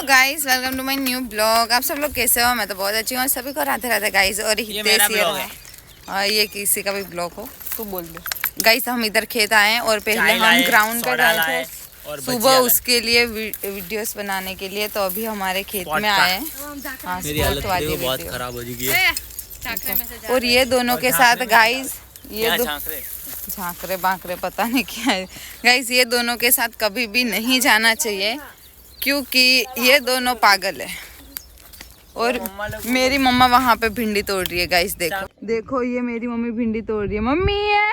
Guys, welcome to my new blog. आप सब लोग कैसे हो? मैं तो बहुत अच्छी हूँ। सभी को राधे राधे गाइस। और ये मेरा ब्लॉग है। ये किसी का भी ब्लॉग हो तो बोल दो गाइस। हम इधर खेत आए हैं और पहले हम ग्राउंड पे गए थे सुबह उसके लिए वीडियोस बनाने के लिए। तो अभी हमारे खेत में आए हैं। मेरी हालत देखो बहुत खराब हो चुकी है। और ये दोनों के साथ गाइस, ये झांकरे बांकरे पता नहीं क्या है गाइस। ये दोनों के साथ कभी भी नहीं जाना चाहिए क्योंकि ये दोनों पागल है। और मेरी मम्मा वहाँ पे भिंडी तोड़ रही है गाइस। देखो ये मेरी मम्मी भिंडी तोड़ रही है। मम्मी है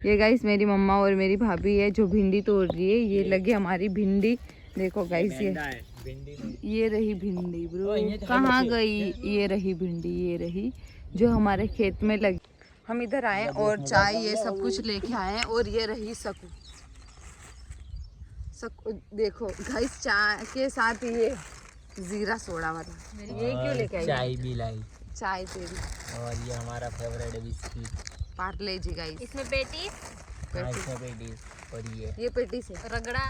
ये गाइस, मेरी मम्मा और मेरी भाभी है जो भिंडी तोड़ रही है। ये लगी हमारी भिंडी। देखो गाइस, ये रही भिंडी। ब्रो कहाँ गई? ये रही भिंडी, ये रही जो हमारे खेत में लगी। हम इधर आए और चाय ये सब कुछ लेके आए हैं। और ये रही सकू। देखो गाइस, चाय के साथ ये जीरा सोडा वाला ये क्यों लेके आई? चाय भी लाई, चाय तेरी। और ये हमारा फेवरेट बिस्किट पार्ले जी गाइस। इसमें पेटीज और ये पेटी से रगड़ा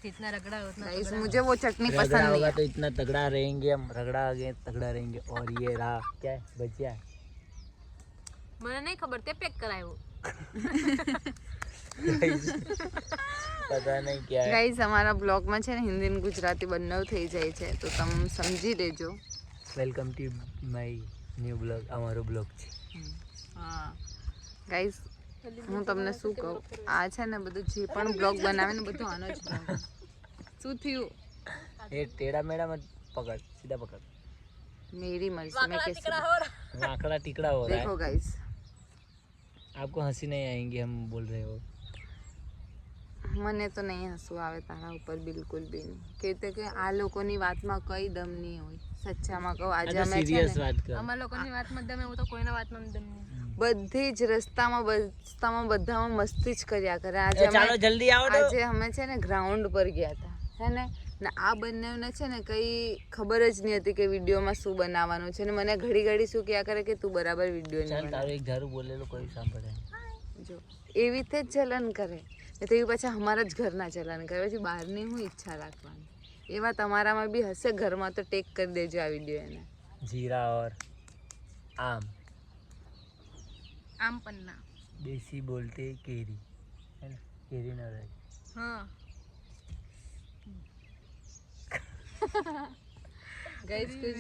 जितना रगड़ा उतना गाइस। मुझे वो चटनी पसंद नहीं है। तो इतना तगड़ा रहेंगे हम, रगड़ा आगे तगड़ा रहेंगे। और ये रहा क्या है? भजिया। મને નહીં ખબર તે પેક કરાયો पता नहीं क्या है गाइस। हमारा ब्लॉग में છે ને હિન્દી અને ગુજરાતી બંને થઈ જાય છે તો તમે સમજી લેજો। Welcome to my new blog. અમારો બ્લોગ છે। હા ગાઈસ, હું તમને શું કહું, આ છે ને બધું જે પણ બ્લોગ બનાવે ને બધું આનો જ બ્લોગ। શું થયું? એ ટેડા મેડા મત પકડ, सीधा पकड़। मेरी मर्जी में कैसे आंकड़ा टिकड़ा हो रहा है। देखो गाइस, आपको हंसी नहीं आएंगी हम बोल रहे हो। મને તો નહીં હસવું આવે તારા ઉપર બિલકુલ બી નહીં। કહેતે કે આ લોકોની વાતમાં કઈ દમ નહીં હોય। સચ્ચામાં કહું, આજે અમે सीरियस बात कर। અમાર લોકોની વાતમાં દમ એવું તો કોઈના વાતમાં દમ નહીં। બધી જ રસ્તામાં બધામાં મસ્તી જ કર્યા કરે। આજે ચાલો જલ્દી આવો તો। આજે અમે છે ને ગ્રાઉન્ડ પર ગયા હતા હે ને આ બંનેને છે ને કઈ ખબર જ નહીં હતી કે વિડીયોમાં શું બનાવવાનું છે ને મને ઘડી ઘડી શું કહ્યા કરે કે તું બરાબર વિડીયો નહીં બનાવ। તારું એક ધારું બોલેલો કોઈ સાંભળે જો એવી રીતે જ ચલન કરે તો એ પાછા અમારા જ ઘરના ચલન કરે। પછી બહારની હું ઈચ્છા રાખવાની? એવા તમારામાં બી હશે ઘરમાં તો ટેક કરી દેજો આ વિડીયો એને। जीरा और आम, આમ પન્ના देसी बोलते केरी है ना, केरी ना रहे। હા गाइस कुछ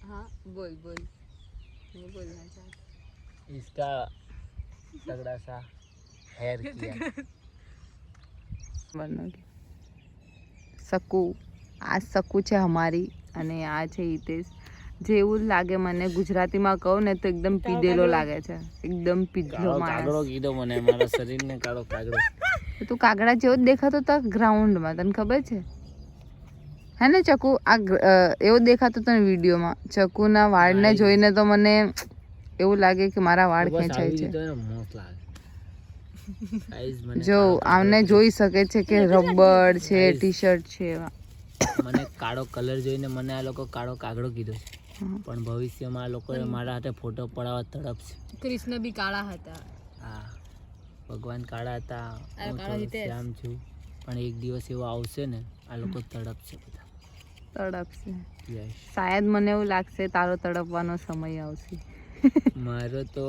हाँ बोल नहीं बोलना चाहती। इसका तगड़ा सा हेयर किया। सकू આ सकू છે हमारी અને આ છે હિતેશ। જેવું લાગે મને ગુજરાતીમાં કહું ને તો એકદમ પીધેલો લાગે છે, એકદમ પીધલો માણસ। કાગડો કીધો મને, મારા શરીરને કાળો કાગડો। તું કાગડા જેવો જ દેખાતો તો ગ્રાઉન્ડમાં, તને ખબર છે હે ને ચકુ? આ એવો દેખાતો તને વિડીયોમાં। ચકુના વાળને જોઈને તો મને એવું લાગે કે મારા વાળ ખેંચાય છે। જો આમને જોઈ શકે છે કે રબર છે, ટી શર્ટ છે એવા। મને કાળો કલર જોઈને મને આ લોકો કાળો કાગડો કીધો છે, પણ ભવિષ્યમાં આ લોકો મારા હાથે ફોટો પડાવવા તડપશે। કૃષ્ણ બી કાળા હતા। હા, ભગવાન કાળા હતા, હું કાળો તો હિતેશ। શ્યામ છું, પણ એક દિવસ એવો આવશે ને આ લોકો તડપશે બધા। તડપશે યસ, શાયદ મને એવું લાગશે તારો તડપવાનો સમય આવશે। મારો તો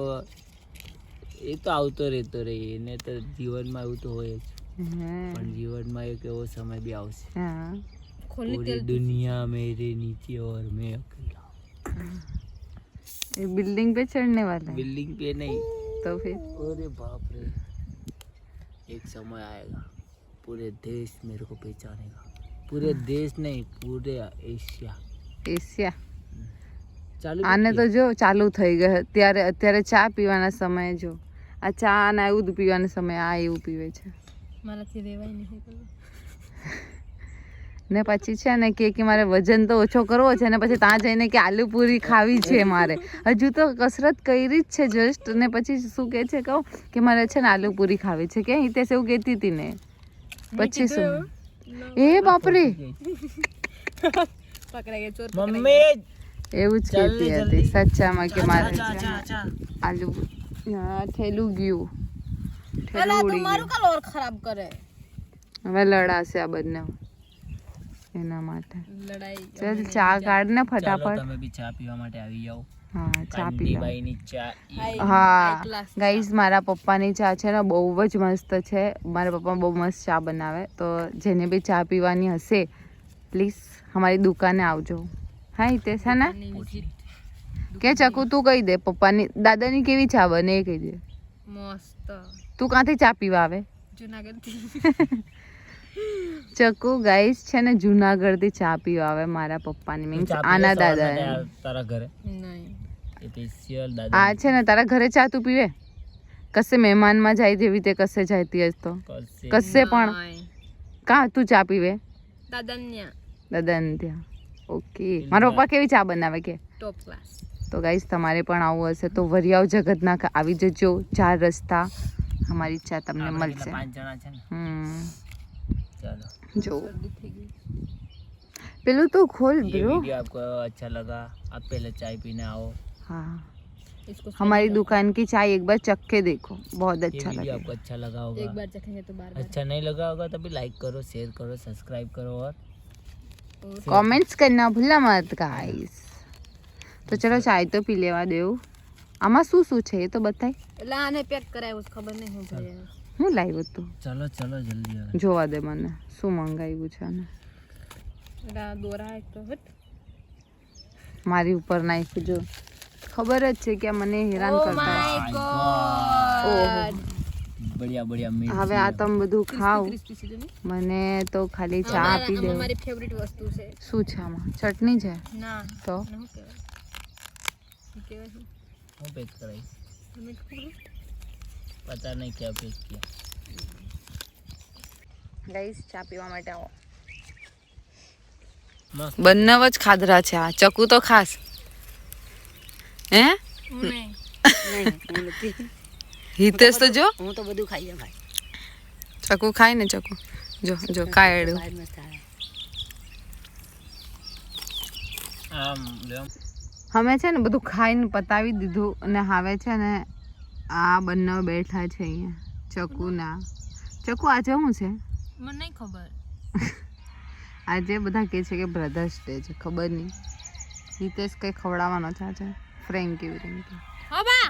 એ તો આવતો રહેતો રહે, એને તો જીવનમાં એવું તો હોય જ, પણ જીવનમાં એક એવો સમય બી આવશે हाँ पूरी दुनिया मेरे नीचे और मैं अकेला। ये बिल्डिंग पे चढ़ने वाला है? बिल्डिंग पे नहीं तो फिर अरे बाप रे, एक समय आएगा पूरे देश मेरे को पहचानेगा। पूरे देश नहीं, पूरे एशिया। एशिया ચાલુ આને તો જો ચાલુ થઈ ગયો। અત્યારે ચા પીવાના સમયે જો આ ચા અને આવું પીવાના સમયે આ એવું પીવે છે। મારાથી રેવાય નહીં કરું ને પછી છે ને કે મારે વજન તો ઓછો કરવો છે ને પછી ત્યાં જઈને કે આલુ પૂરી ખાવી છે મારે। હજુ તો કસરત કરી જ છે જસ્ટ, ને પછી શું કહે છે કહું કે મારે છે ને આલુ પૂરી ખાવી છે કે હિતેશ એવું કહેતી હતી ને। પછી શું એ બાપરે પકડાઈ ગયા ચોર મમ્મી એવું જ કહેતી હતી સચ્ચામાં કે મારે આલુ થેલું ગયું, થેલું ઉડી ગયું। મારું કલર ખરાબ કરે। હવે લડાશે આ બંને। એના માટે લડાઈ ચાલ ચા કાઢ ને ચાલો ફટાફટ. તમે બી ચા પીવા માટે આવી જાઓ. હા ચા પી લો. કાંતિબાઈની ચા. હા ગાઈઝ મારા પપ્પાની ચા છે ને બહુ જ મસ્ત છે. મારા પપ્પા બહુ મસ્ત ચા બનાવે, તો જેને બી ચા પીવાની હશે પ્લીઝ અમારી દુકાને આવજો. હા હિતેશ હે ને કે ચકુ તું કહી દે પપ્પાની દાદાની કેવી ચા બને એ કહી દે. મસ્ત તું ક્યાંથી ચા પીવા આવે? જુનાગઢ ચકુ ગાઈઝ છે ને જુનાગઢથી ચા પીવા આવે મારા પપ્પાની મીન્સ આના દાદા. તારા ઘરે નહીં સ્પેશિયલ દાદા આ છે ને તારા ઘરે ચા તું પીવે? કશે મહેમાનમાં જાય જેવી તે કશે જતી હશ તો કશે પણ કાં તું ચા પીવે? દાદાન્યા દાદાને ત્યાં. ઓકે મારા પપ્પા કેવી ચા બનાવે કે? Top class. તો ગાઈસ તમારે પણ આવું હશે તો વરિયાવ જગતનાથ આવી જજો. 4 રસ્તા અમારી ચા તમને મળશે. 5 જણા છે ને. ચાલો જો પેલું તો ખોલ ये બ્રો. वीडियो आपको अच्छा लगा आप पहले चाय पीने आओ. हाँ इसको हमारी दुकान की चाय एक बार चख के देखो, बहुत ये अच्छा वीडियो लगेगा. आपको अच्छा लगा एक होगा. बार चखेंगे तो बार बार अच्छा नहीं लगा होगा तभी लाइक करो, शेयर करो, सब्सक्राइब करो और कमेंट्स करना भूलना मत गाइस. તો ચલો ચાય તો પી લેવા દેવું. આમાં શું શું છે એ તો બતાય. એટલે આને પેક કરાવ્યું છે, ખબર નહીં શું છે. હું લાવ્યો તું चलो चलो जल्दी आओ. જોવા દે મને શું મંગાવ્યું છે ને. એટલે આ દોરા એક તો હટ. મારી ઉપર નાખ્યું જો. ખબર જ છે કે આ મને હેરાન Oh કરતા. my God. ઓહો बढ़िया बढ़िया मीठ હવે આ તમે બધું ખાવ. ક્રિસ્પી છે જો ને. મને તો ખાલી ચા આપી આમાં દે. મારી ફેવરિટ વસ્તુ છે. શું છે આમાં? ચટણી છે ના તો શું કહેવાય? શું કહેવાય છે? वो पैक कराई. તમને ખબર? पता नहीं क्या पैक किया. ગાઈસ ચા પીવા માટે આવો. मस्त. બંને જ ખાધરા છે. આ ચકુ તો ખાસ હે હું નહીં. હિતેશ તો જો હું તો બધું ખાઈ જાઉં ભાઈ. ચકુ ખાય ને ચકુ જો જો કાયડું. બહાર મસ્ત આવે. आम ले आम. અમે છે ને બધું ખાઈને પતાવી દીધું અને હવે છે ને આ બંને બેઠા છે અહીંયા ચકુ ના. ચકુ આજે શું છે? મને નહીં ખબર. આજે બધા કહે છે કે બ્રધર્સ ડે છે. ખબર નહીં. હિતેશ કંઈ ખવડાવવાનો છે આજે. ફ્રેન્કી વ્રેન્કી હા બા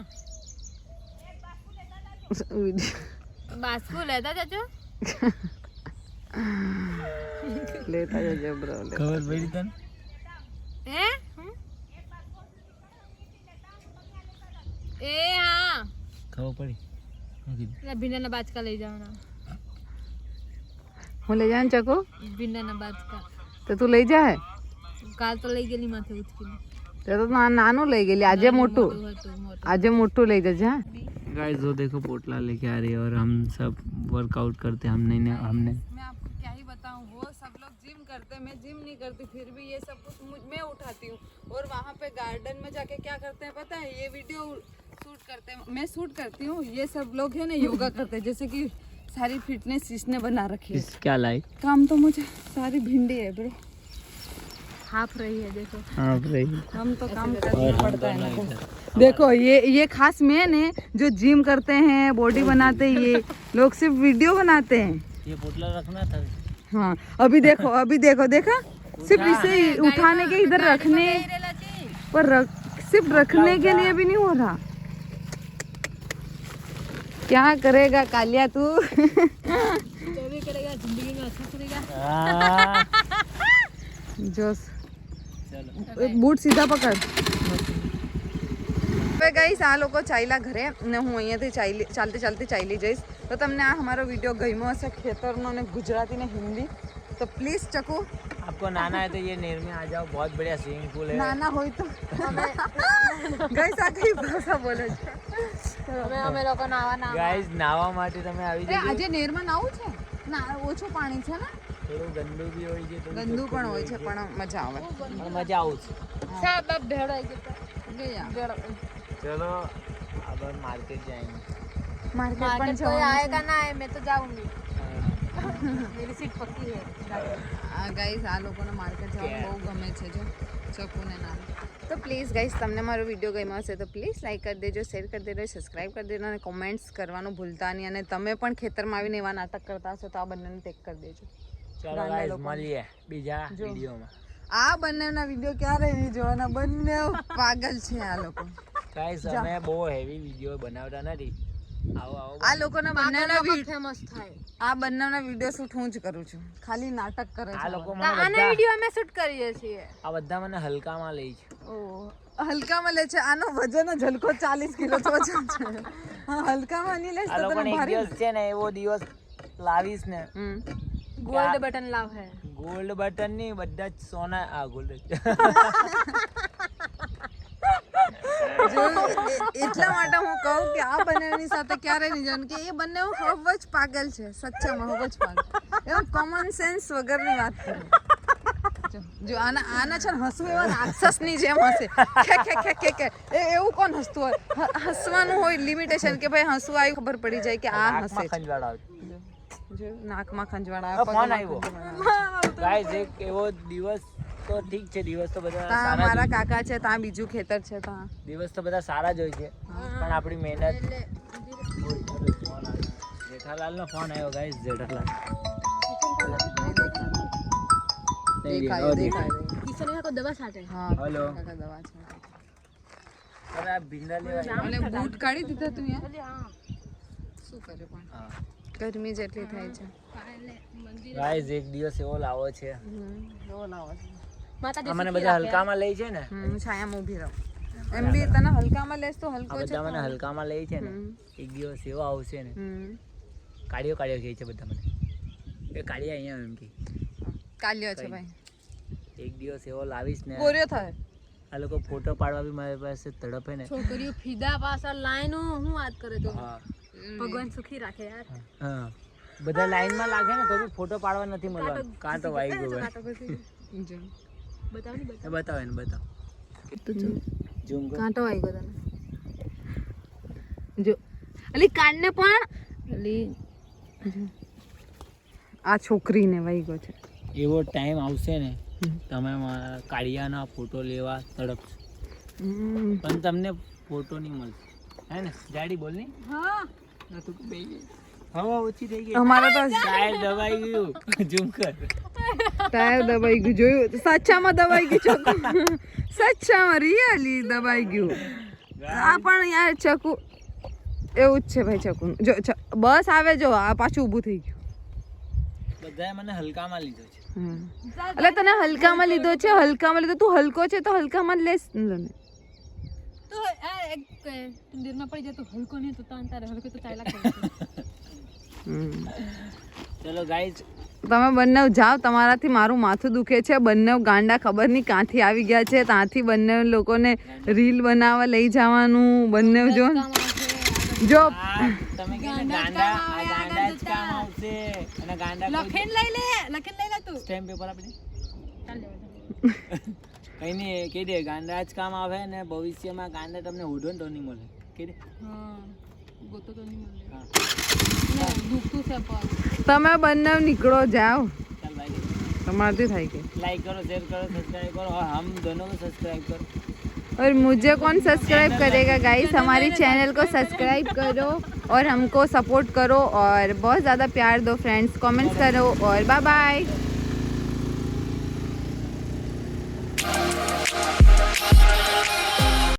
બાસ્કુ લેતા જજો. લેતા જજો બ્રો. खबर पड़ी तन. હે એ હા खबर पड़ी. હું કીધું? એટલે ભીંડાના બાચકા લઈ જવાના. હું લઈ જાઉં ચકુ ભીંડાના બાચકા તો તું લઈ જા. કાલ તો લઈ ગયેલી માથે ઉચકીને. તો નાનું લઈ ગયેલી. આજે મોટું. મોટું. આજે મોટું લઈ જજે. હા गाइस वो देखो पोटला लेके आ रही है और हम सब वर्कआउट करते हैं. हमने मैं आपको क्या ही बताऊं, वो सब लोग जिम करते हैं, मैं जिम नहीं करती, फिर भी ये सब कुछ मैं उठाती हूँ. और वहाँ पे गार्डन में जाके क्या करते हैं पता है? ये वीडियो शूट करते हैं, मैं शूट करती हूँ, ये सब लोग है ना योगा करते हैं. जैसे कि सारी फिटनेस इसने बना रखी है. क्या लाई. काम तो मुझे सारी भिंडी है ब्रो. हाफ रही है देखो. हाँ भाई. हम तो काम करना पड़ता है ना. देखो ये खास मैन है जो जिम करते हैं, बॉडी बनाते हैं. ये लोग सिर्फ वीडियो बनाते हैं. ये पोटला रखना था. हाँ अभी देखो देखा सिर्फ इसे उठाने के इधर रखने पर सिर्फ रखने के लिए भी नहीं हो रहा. क्या करेगा कालिया तू? जो भी करेगा जिंदगी में अच्छा करेगा. जोश. चलो બૂટ સીધા પકડ. હવે ગાઈસ આ લોકો ચાલ્યા ઘરે ને હું અહીંયાથી ચાલતી ચાલી જઈશ. તો તમને આ અમારો વિડીયો ગમ્યો હશે ખેતરનો ને ગુજરાતી ને હિન્દી તો પ્લીઝ ચકુ आपको नाना है तो ये नेर में आ जाओ. बहुत बढ़िया स्विमिंग पूल है. નાના હોય તો ગાઈસ આ કઈ ભાષા બોલે છે? અમે લોકો નાવાના. ગાઈસ નાવા માટે તમે આવી એ જજો. આજે નેરમાં નાવું છે ના ઓછું પાણી છે ને થોડું ગંદુ બી હોય છે, થોડું ગંદુ ચોખ્ખું પણ બી હોય છે પણ મજા આવે. પણ મજા આવશે. સાહેબ બાપ ભેળો આવી ગયો. ગયા चलो अब हम मार्केट जाएंगे. માર્કેટ પણ मार्केट कोई જવાનું आएगा ना आए मैं तो जाऊंगी. मेरी सीट पक्की है. આ ગાઈસ આ લોકોને માર્કેટ જવાનું બહુ ગમે છે જો ચકુને નામ. તો પ્લીઝ ગાઈસ તમને મારો વિડીયો ગમ્યો હશે તો પ્લીઝ લાઈક કરી દેજો, શેર કરી દેજો, સબસ્ક્રાઈબ કરી દેજો અને કોમેન્ટ્સ કરવાનું ભૂલતા નહીં. અને તમે પણ ખેતરમાં આવીને એવા નાટક કરતા હશો તો આ બંનેને ટેક કરી દેજો. ચલો ગાંડા ગાઈસ લોકો. મળીએ બીજા વિડીયોમાં. આ બંનેના વિડીયો ક્યારે નહીં જોવાના, બંને પાગલ છે આ લોકો. ગાઈસ અમે બહુ હેવી વિડીયો બનાવતા નથી. આવો આવો આ લોકોના બંનેના ફેમસ થાય. આ બંનેના વિડીયો શૂટ હું જ કરું છું, ખાલી નાટક કરે આ છે. લોકો તો મને આના બધા વિડીયો અમે શૂટ કરીએ છીએ. આ બધા મને હલકામાં લઈ છે. ઓહ, હલકામાં લે છે. આનો વજન જ હલકો 40 કિલો તો વજન છે. હા, હલકામાં નહીં લેશ આ તો લોકોને તને એક ભારે દિવસ છે ને એવો દિવસ લાવીશ ને, ગોલ્ડ બટન લાવ હે. ગોલ્ડ બટન ની બધા જ સોના આ ગોલ્ડ જો એટલા માટે હું કહું કે આ બંનેની સાથે ક્યારે નહીં જવાનું, કે એ બંને ખૂબ જ પાગલ છે, સચ્ચામાં ખૂબ જ પાગલ. એવા કોમન સેન્સ વગરની વાત કરે. જો આના છે ને હસવું એવા રાક્ષસની જેમ હશે, ખે ખે ખે ખે ખે. એવું કોણ હસતું હોય? હસવાનું હોય લિમિટેશન, કે ભાઈ હસવું આવી ખબર પડી જાય કે આ હસે છે. ખંજવાળ આવે. જો નાકમાં ખંજવાળા, ફોન પગમાં આવ્યો. ખંજવાળા. ગાઈસ એક એવો દિવસ તો ઠીક છે, દિવસ તો બધા ત્યાં સારા મારા જ હોય. કાકા છે, ત્યાં બીજું ખેતર છે, ત્યાં દિવસ તો બધા સારા જ હોય છે, પણ આપણી મહેનત. જેઠાલાલ નો ફોન આવ્યો ગાઈસ. જેઠાલાલ દેખાય દેખાય. કિશન કાકો દવા છાંટે. હા, હલો. કાકા દવા છે. અરે આ ભીંડા લેવા અને બૂટ કાઢી દીધા તું યાર, હા. શું કરે પણ હા ગરમી જેટલી થાય છે. ગાઈસ એક દિવસ એવો લાવો છે. એવો લાવો છે. માતાજી આ મને બધા હલકામાં લઈ છે ને, હું છાયામાં ઊભી રહું. એમ બી તને હલકામાં લેસ તો આ હલકો છે. બધા મને હલકામાં લઈ છે ને, એક દિવસ એવો આવશે ને, કાળિયો કાળિયો કહે છે બધા મને. એ કાળિયા અહીંયા એમ કે કાલ્યો છે ભાઈ, એક દિવસ એવો લાવીશ ને, ગોર્યો થાય. આ લોકો ફોટો પાડવા બી મારી પાસે તડપે ને. છોકરીઓ ફીદા પાછળ લાઈન હું વાત કરે તો હા ભગવાન સુખી રાખે યાર. હા બધા લાઈનમાં લાગે ને તો બી ફોટો પાડવા નથી મળવાનું. કાં તો વાઈ ગયો ભાઈ. જો બતાવ ને બતાવ. બતાવો એને બતાવો. ઝૂમ કર. કાંટો આવી ગયો તને. જો અલી કાનને પણ અલી આ છોકરીને વાઈ ગયો છે. એવો ટાઈમ આવશે ને, તમે મારા કાળિયાના ફોટો લેવા તડપશો, પણ તમને ફોટો નહીં મળશે. હે ને જાડી બોલ ની. હા હવા ઓછી થઈ ગઈ. અમારે તો ટાયર દબાઈ ગયું. ઝૂમ કર. ટાયર દબાઈ ગયું, જોયું? સચ્ચામાં દબાઈ ગયું ચકુ. સચ્ચામાં રિયલી દબાઈ ગયું. આ પણ યાર ચકુ એવું જ છે ભાઈ. ચકુ જો બસ આવે, જો આ પાછું ઊભું થઈ ગયું. બધાએ મને હલકામાં લીધો છે. એટલે તને હલકામાં લીધો છે, હલકામાં લીધો. તું હલકો છે તો હલકામાં જ લેસ ને. તો આ એક તુંદીરમાં પડી જાય તો હલકો નહીં તો તારે હલકો તો ચાલ્યા કરે. ચલો ગાઈઝ, તમે બંને જાઓ, તમારાથી મારું માથું દુખે છે. બંને ગાંડા ખબર નહીં ક્યાંથી આવી ગયા છે. ત્યાંથી બંને લોકોને રીલ બનાવવા લઈ જવાનું. બંને જો જો તમે કહે ને ગાંડા, આ ગાંડા જ કામ આવશે. અને ગાંડા લખેન લઈ લે તું. સ્ટેમ્પ પેપર આપી દે. ચાલ લેવા. કઈ નહીં કહી દે, ગાંડા જ કામ આવે ને ભવિષ્યમાં ગાંડા તમને ઓઢો ને તો નહીં મળે. કહી દે. હા ગોતો તો નહીં મળે. હા ને દુખતું છે પર. તમે બંને નીકળો, જાઓ. ચાલ ભાઈ, તમારાથી થાય કે लाइक करो, शेयर करो, सब्सक्राइब करो और हम दोनों को सब्सक्राइब करो. और मुझे कौन सब्सक्राइब करेगा गाइस? हमारी चैनल को सब्सक्राइब करो और हमको सपोर्ट करो और बहुत ज़्यादा प्यार दो फ्रेंड्स. कमेंट्स करो और बाय बाय.